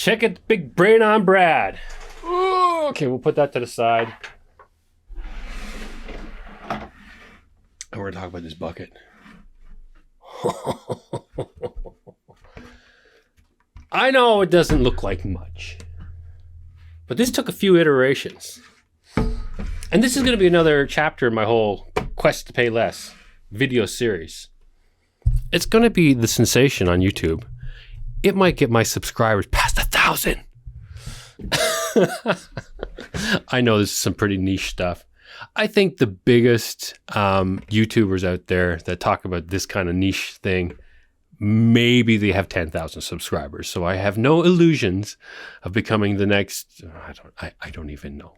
check it, big brain on Brad. Ooh, okay, we'll put that to the side. And we're gonna talk about this bucket. I know it doesn't look like much, but this took a few iterations. And this is gonna be another chapter in my whole Quest to Pay Less video series. It's gonna be the sensation on YouTube. It might get my subscribers past 1,000. I know this is some pretty niche stuff. I think the biggest YouTubers out there that talk about this kind of niche thing, maybe they have 10,000 subscribers. So I have no illusions of becoming the next, I don't even know.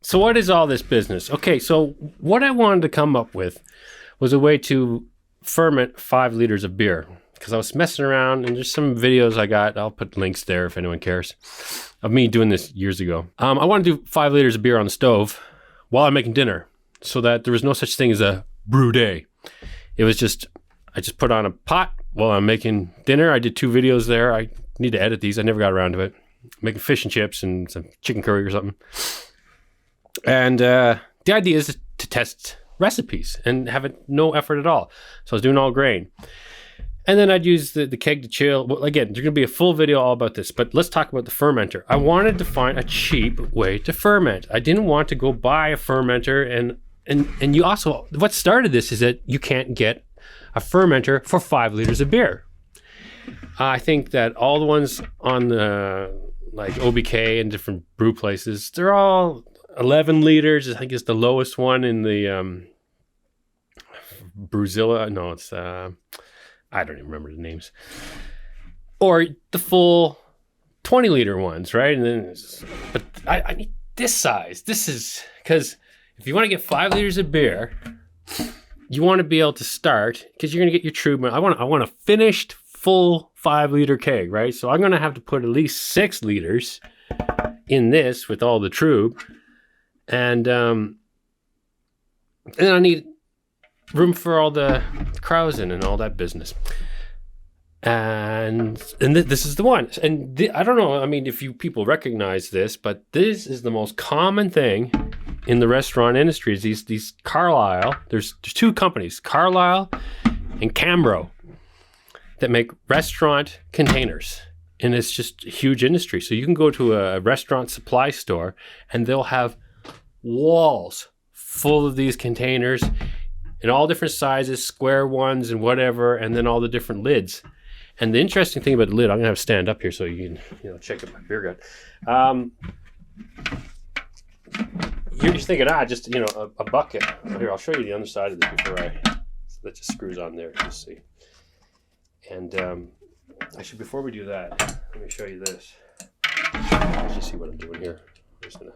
So what is all this business? Okay, so what I wanted to come up with was a way to ferment 5 liters of beer. Because I was messing around, and there's some videos I got. I'll put links there if anyone cares, of me doing this years ago. I want to do 5 liters of beer on the stove while I'm making dinner, so that there was no such thing as a brew day. It was just, I just put on a pot while I'm making dinner. I did 2 videos there. I need to edit these. I never got around to it. Making fish and chips and some chicken curry or something. And the idea is to test recipes and have it no effort at all. So I was doing all grain. And then I'd use the keg to chill. Well, again, there's going to be a full video all about this, but let's talk about the fermenter. I wanted to find a cheap way to ferment. I didn't want to go buy a fermenter. And you also, what started this is that you can't get a fermenter for 5 liters of beer. I think that all the ones on the, like OBK and different brew places, they're all 11 liters. I think it's the lowest one in the Brewzilla. No, it's... I don't even remember the names. Or the full 20 liter ones, right? And then, but I need this size. This is, because if you want to get 5 liters of beer, you want to be able to start, because you're going to get your true, I want a finished full 5 liter keg, right? So I'm going to have to put at least 6 liters in this with all the trube. And then I need room for all the krausen and all that business. And this is the one. And I don't know, I mean, if you people recognize this, but this is the most common thing in the restaurant industry is these Carlisle, there's 2 companies, Carlisle and Cambro, that make restaurant containers. And it's just a huge industry. So you can go to a restaurant supply store and they'll have walls full of these containers in all different sizes, square ones and whatever, and then all the different lids. And the interesting thing about the lid, I'm gonna have to stand up here so you can, check out my beer gut. You're just thinking, just a bucket. Here, I'll show you the other side of this before that just screws on there. You see. And actually, before we do that, let me show you this. Let's just see what I'm doing here. I'm just gonna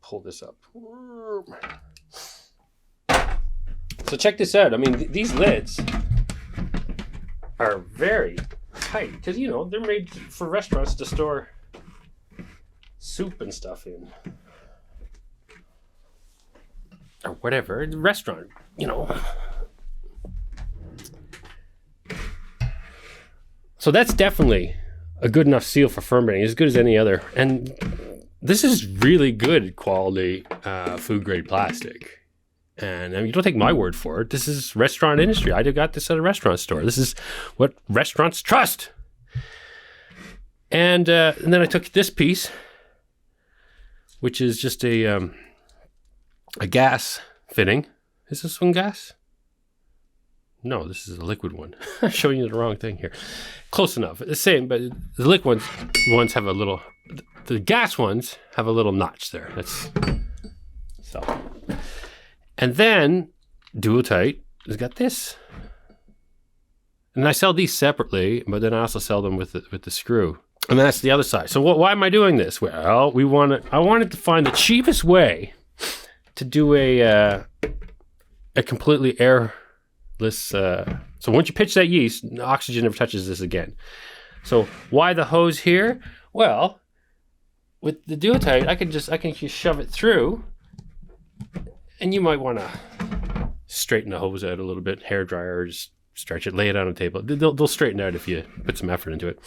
pull this up. So check this out. I mean, these lids are very tight because, they're made for restaurants to store soup and stuff in. Or whatever, the restaurant, So that's definitely a good enough seal for fermenting, as good as any other. And this is really good quality food grade plastic. And I mean, you don't take my word for it. This is restaurant industry. I got this at a restaurant store. This is what restaurants trust. And then I took this piece, which is just a gas fitting. Is this one gas? No, this is a liquid one. I'm showing you the wrong thing here. Close enough. The same, but the liquid ones have a little. The gas ones have a little notch there. That's so. And then DuoTight has got this. And I sell these separately, but then I also sell them with the screw. And that's the other side. So why am I doing this? Well, I wanted to find the cheapest way to do a completely airless. So once you pitch that yeast, oxygen never touches this again. So why the hose here? Well, with the DuoTight, I can just shove it through. And you might want to straighten the hose out a little bit, hair dryer, or just stretch it, lay it on a table. They'll straighten out if you put some effort into it.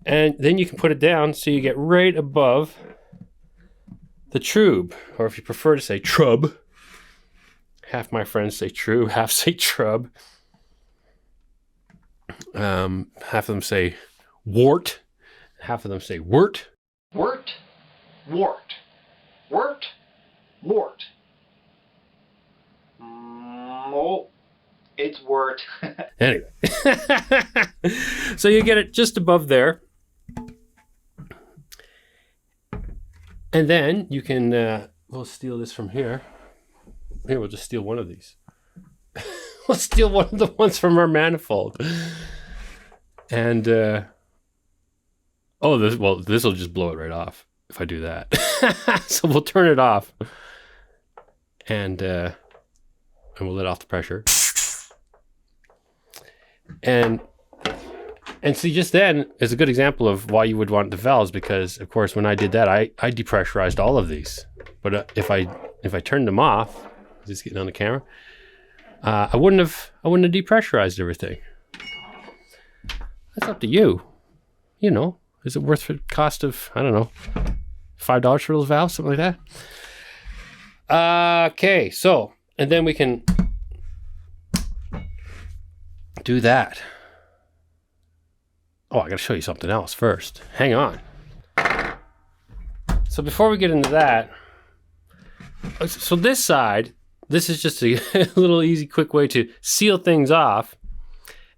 And then you can put it down so you get right above the trub, or if you prefer to say trub. Half my friends say trub, half say trub. Half of them say wart, half of them say wort. Wort, wart, wort, wart. Oh, it's wort. Anyway, so you get it just above there. And then you can, we'll steal this from here. Here, we'll just steal one of these. We'll steal one of the ones from our manifold. And, this will just blow it right off if I do that. So we'll turn it off. And we'll let off the pressure. And see, just then is a good example of why you would want the valves, because of course when I did that, I depressurized all of these. But if I turned them off, is this getting on the camera? I wouldn't have depressurized everything. That's up to you. You know, is it worth the cost of, I don't know, $5 for those valves, something like that? Okay, so, and then we can do that. Oh, I gotta show you something else first. Hang on. So before we get into that, so this side, this is just a little easy, quick way to seal things off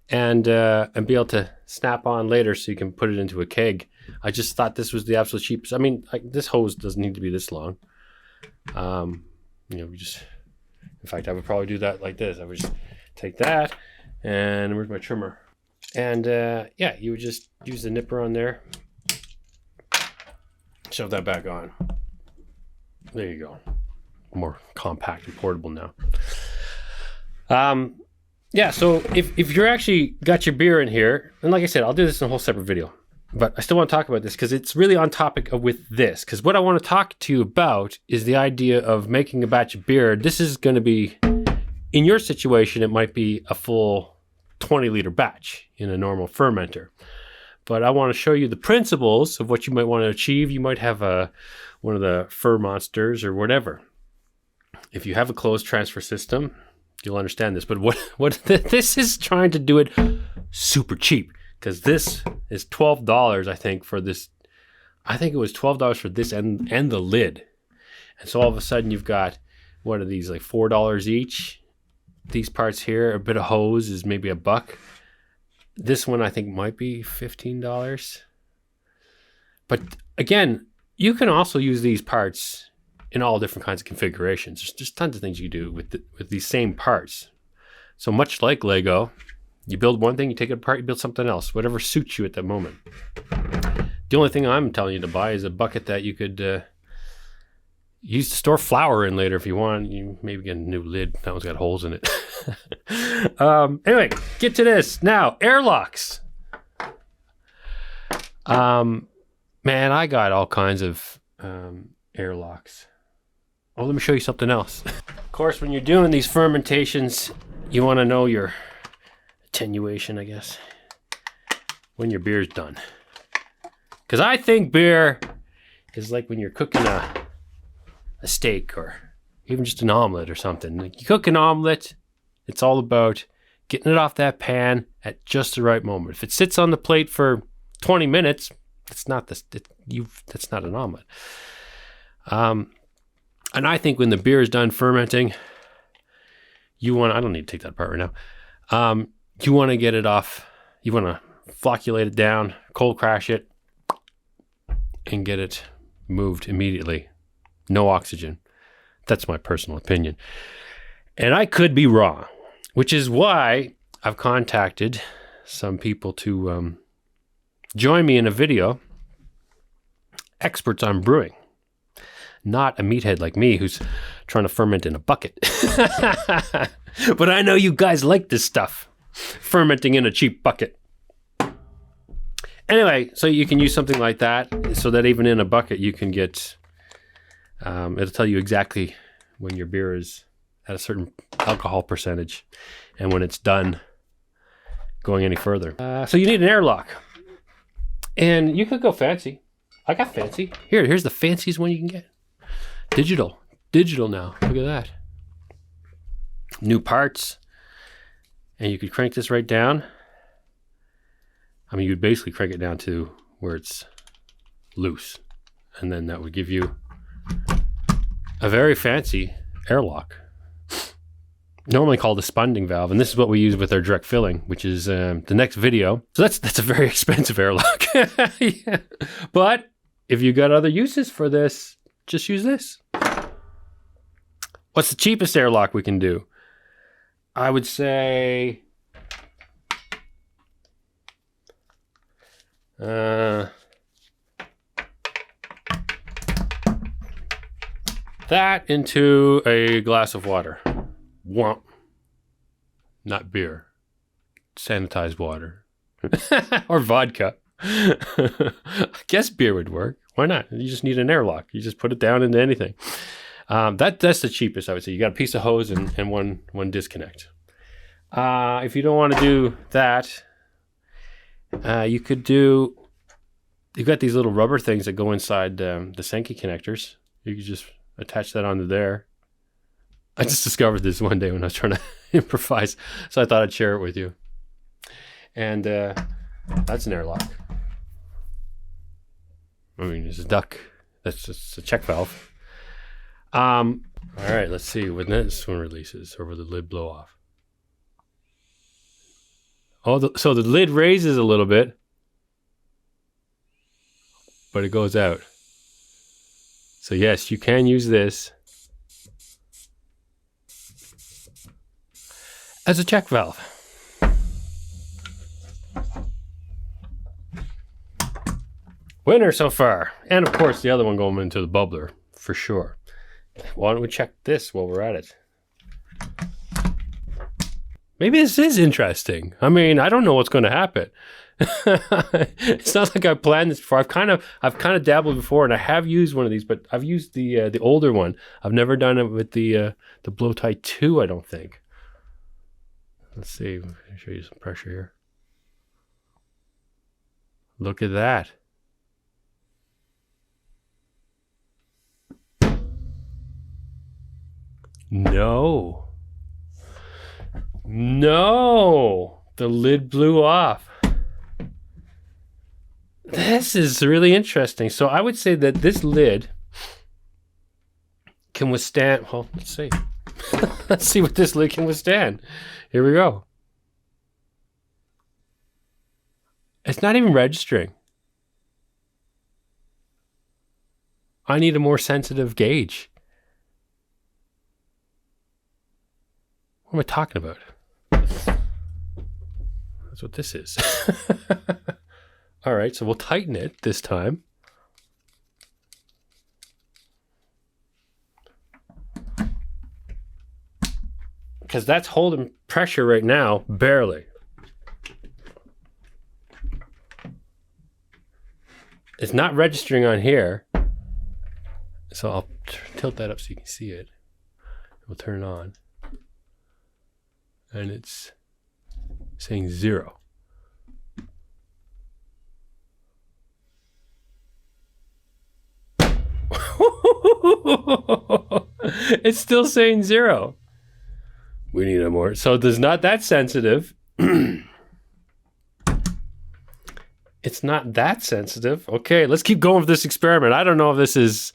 and be able to snap on later so you can put it into a keg. I just thought this was the absolute cheapest. I mean, this hose doesn't need to be this long. We just, in fact, I would probably do that like this. I would just take that, and where's my trimmer? And yeah, you would just use the nipper on there, shove that back on. There you go. More compact and portable now. Yeah, so if you're actually got your beer in here, and like I said, I'll do this in a whole separate video, but I still want to talk about this because it's really on topic with this. Because what I want to talk to you about is the idea of making a batch of beer. This is going to be, in your situation, it might be a full 20-liter batch in a normal fermenter. But I want to show you the principles of what you might want to achieve. You might have one of the fermenters or whatever. If you have a closed transfer system, you'll understand this. But what this is trying to do it super cheap, because this is $12, I think, for this. I think it was $12 for this and the lid. And so all of a sudden you've got, what are these, like $4 each? These parts here, a bit of hose is maybe $1. This one I think might be $15. But again, you can also use these parts in all different kinds of configurations. There's just tons of things you do with these same parts. So much like Lego, you build one thing, you take it apart, you build something else, whatever suits you at that moment. The only thing I'm telling you to buy is a bucket that you could use to store flour in later if you want. You maybe get a new lid. That one's got holes in it. Anyway, get to this. Now, airlocks. Man, I got all kinds of airlocks. Oh, let me show you something else. Of course, when you're doing these fermentations, you want to know your attenuation, I guess, when your beer's done. Because I think beer is like when you're cooking a steak or even just an omelet or something. Like you cook an omelet, it's all about getting it off that pan at just the right moment. If it sits on the plate for 20 minutes, that's not an omelet. And I think when the beer is done fermenting, I don't need to take that apart right now. You want to get it off, you want to flocculate it down, cold crash it, and get it moved immediately. No oxygen. That's my personal opinion. And I could be wrong, which is why I've contacted some people to join me in a video, experts on brewing. Not a meathead like me who's trying to ferment in a bucket. But I know you guys like this stuff. Fermenting in a cheap bucket. Anyway, so you can use something like that so that even in a bucket you can get, it'll tell you exactly when your beer is at a certain alcohol percentage and when it's done going any further. So you need an airlock. And you could go fancy. I got fancy. Here's the fanciest one you can get. Digital now. Look at that. New parts. And you could crank this right down. I mean, you'd basically crank it down to where it's loose. And then that would give you a very fancy airlock. Normally called a Spunding valve. And this is what we use with our direct filling, which is the next video. So that's a very expensive airlock. Yeah. But if you got other uses for this, just use this. What's the cheapest airlock we can do? I would say that into a glass of water. Womp. Not beer. Sanitized water. Or vodka. I guess beer would work. Why not? You just need an airlock. You just put it down into anything. That's the cheapest, I would say. You got a piece of hose and one disconnect. If you don't want to do that, you could do... You've got these little rubber things that go inside the Senki connectors. You could just attach that onto there. I just discovered this one day when I was trying to improvise, so I thought I'd share it with you. And that's an airlock. I mean, it's a duck. That's just a check valve. All right, let's see when this one releases, or will the lid blow off? Oh, so the lid raises a little bit, but it goes out. So yes, you can use this as a check valve. Winner so far. And of course the other one going into the bubbler, for sure. Why don't we check this while we're at it? Maybe this is interesting. I mean, I don't know what's going to happen. It's not like I planned this before. I've kind of dabbled before, and I have used one of these, but I've used the older one. I've never done it with the DuoTight 2, I don't think. Let's see. Let me show you some pressure here. Look at that. No. The lid blew off. This is really interesting. So I would say that this lid can withstand... Well, let's see. Let's see what this lid can withstand. Here we go. It's not even registering. I need a more sensitive gauge. What am I talking about? That's what this is. All right, so we'll tighten it this time. Because that's holding pressure right now, barely. It's not registering on here. So I'll tilt that up so you can see it. We'll turn it on. And it's saying 0. It's still saying 0. We need a more. So it's not that sensitive. It's not that sensitive. Okay, let's keep going with this experiment. I don't know if this is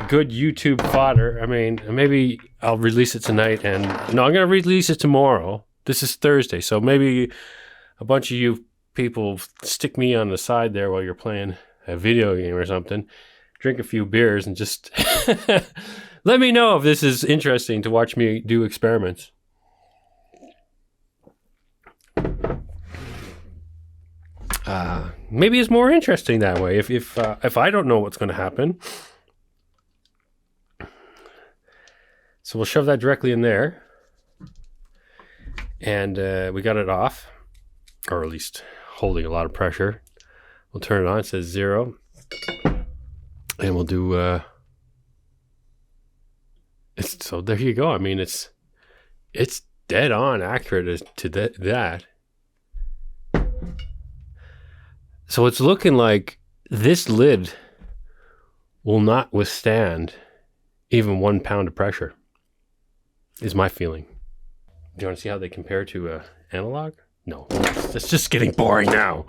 good YouTube fodder. I mean, maybe I'll release it tonight, and no, I'm going to release it tomorrow. This is Thursday, so maybe a bunch of you people stick me on the side there while you're playing a video game or something. Drink a few beers and just let me know if this is interesting to watch me do experiments. Maybe it's more interesting that way. If I don't know what's going to happen. So we'll shove that directly in there. And we got it off, or at least holding a lot of pressure. We'll turn it on. It says 0. And we'll do... so there you go. I mean, it's dead on accurate to that. So So it's looking like this lid will not withstand even 1 pound of pressure, is my feeling. Do you want to see how they compare to analog? No, it's just getting boring now.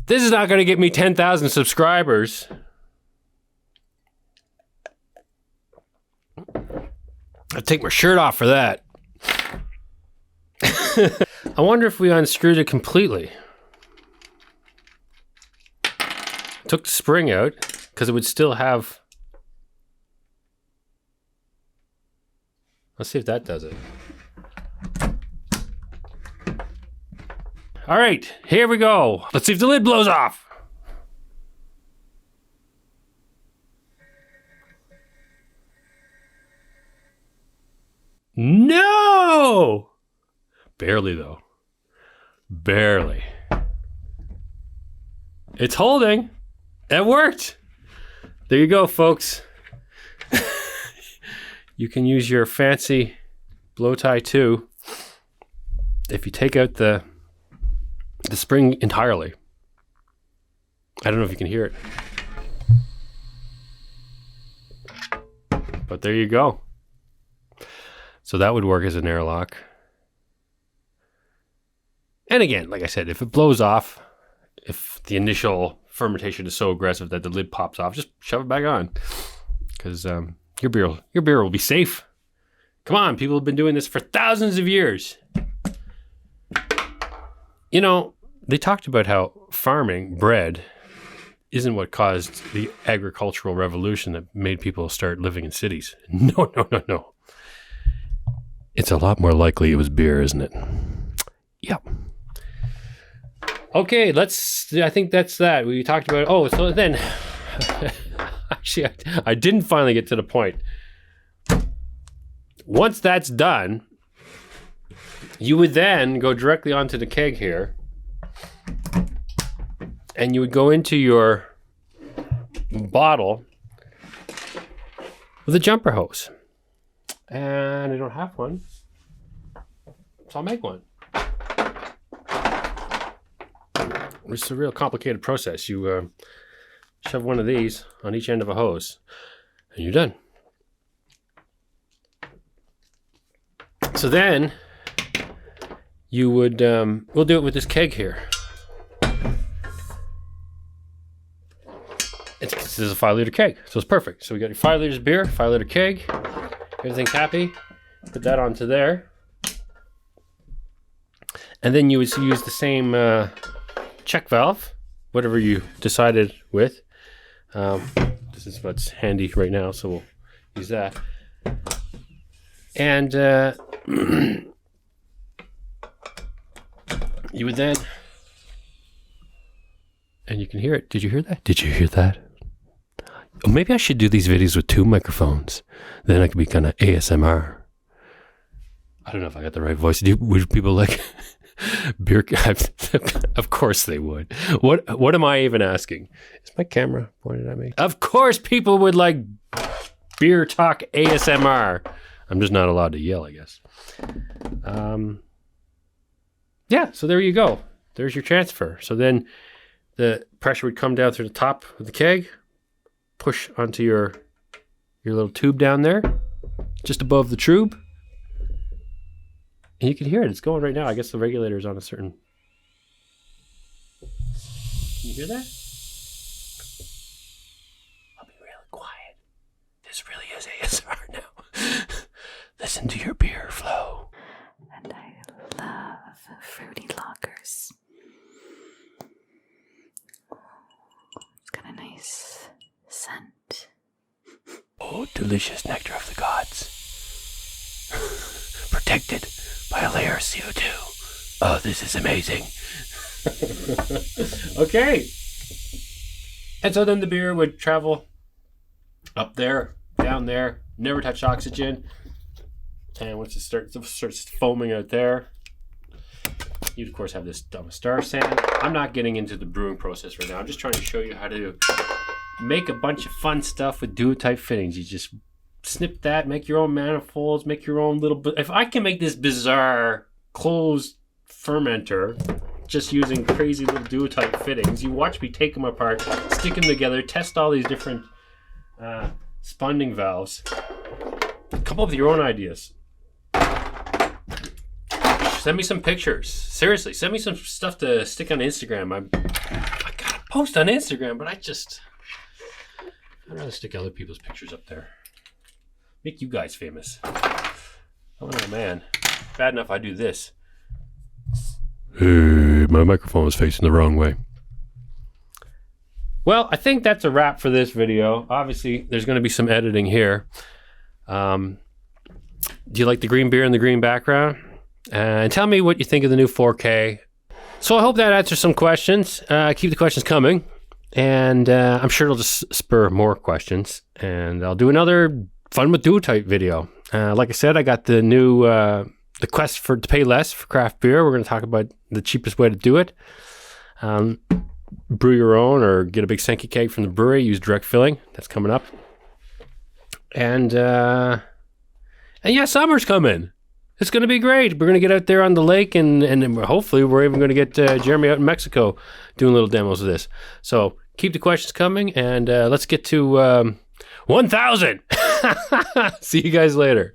This is not going to get me 10,000 subscribers. I'll take my shirt off for that. I wonder if we unscrewed it completely. Took the spring out because it would still have... Let's see if that does it. All right, here we go. Let's see if the lid blows off. No! Barely, though. Barely. It's holding. It worked. There you go, folks. You can use your fancy blow tie too if you take out the spring entirely. I don't know if you can hear it. But there you go. So that would work as an airlock. And again, like I said, if it blows off, if the initial fermentation is so aggressive that the lid pops off, just shove it back on. Because your beer will be safe. Come on, people have been doing this for thousands of years. You know, they talked about how farming bread isn't what caused the agricultural revolution that made people start living in cities. No. It's a lot more likely it was beer, isn't it? Yep. Okay, I think that's that. We talked about, so then, actually, I didn't finally get to the point. Once that's done, you would then go directly onto the keg here, and you would go into your bottle with a jumper hose. And I don't have one, so I'll make one. It's a real complicated process. You shove one of these on each end of a hose, and you're done. So then, you would, we'll do it with this keg here. This is a 5-liter keg, so it's perfect. So we got your 5 liters of beer, 5-liter keg, everything's happy. Put that onto there. And then you would use the same check valve, whatever you decided with. This is what's handy right now, so we'll use that. And you would then, and you can hear it. Did you hear that? Did you hear that? Oh, maybe I should do these videos with 2 microphones. Then I could be kind of ASMR. I don't know if I got the right voice. Would people like beer? Of course they would. What am I even asking? Is my camera pointed at me? Of course people would like beer talk ASMR. I'm just not allowed to yell, I guess. Yeah, so there you go. There's your transfer. So then the pressure would come down through the top of the keg, push onto your little tube down there, just above the tube. And you can hear it. It's going right now. I guess the regulator is on a certain... Can you hear that? I'll be really quiet. This really is ASMR now. Listen to your beer flow. And I love fruity lagers. It's got a nice scent. Oh, delicious nectar of the gods. Protected by a layer of CO2. Oh, this is amazing. Okay. And so then the beer would travel up there, down there, never touch oxygen. And once it starts foaming out there, you of course have this dumb star sand. I'm not getting into the brewing process right now. I'm just trying to show you how to make a bunch of fun stuff with DuoTight fittings. You just snip that, make your own manifolds, make your own little... If I can make this bizarre closed fermenter, just using crazy little DuoTight fittings. You watch me take them apart, stick them together, test all these different spunding valves. Come up with your own ideas. Send me some pictures. Seriously, send me some stuff to stick on Instagram. I gotta post on Instagram, but I'd rather stick other people's pictures up there. Make you guys famous. Oh man, bad enough I do this. Hey, my microphone is facing the wrong way. Well, I think that's a wrap for this video. Obviously, there's going to be some editing here. Do you like the green beer and the green background? And tell me what you think of the new 4K. So I hope that answers some questions. Keep the questions coming. And I'm sure it'll just spur more questions. And I'll do another Fun with DuoTight video. Like I said, I got the new, the quest to pay less for craft beer. We're going to talk about the cheapest way to do it. Brew your own or get a big Senki keg from the brewery. Use direct filling. That's coming up. And yeah, summer's coming. It's going to be great. We're going to get out there on the lake, and hopefully we're even going to get Jeremy out in Mexico doing little demos of this. So keep the questions coming, and let's get to 1,000. See you guys later.